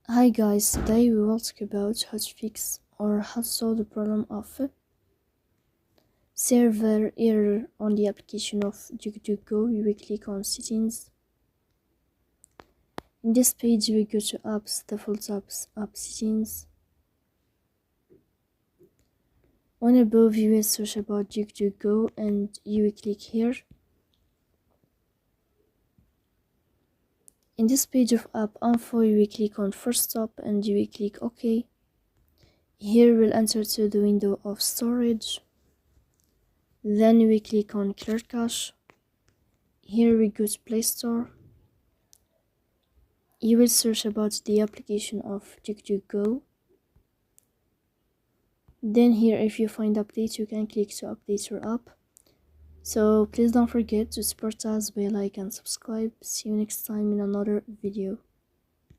Hi guys, today we will talk about how to fix or how to solve the problem of server error on the application of DuckDuckGo. We will click on settings. In this page we go to apps, default apps, app settings. On above you will search about DuckDuckGo and you will click here. In this page of app info you will click on first stop and you will click OK. Here we'll enter to the window of storage. Then we click on clear cache. Here we go to Play Store. You will search about the application of DuckDuckGo. Then here if you find update you can click to update your app. So please don't forget to support us by like and subscribe. See you next time in another video.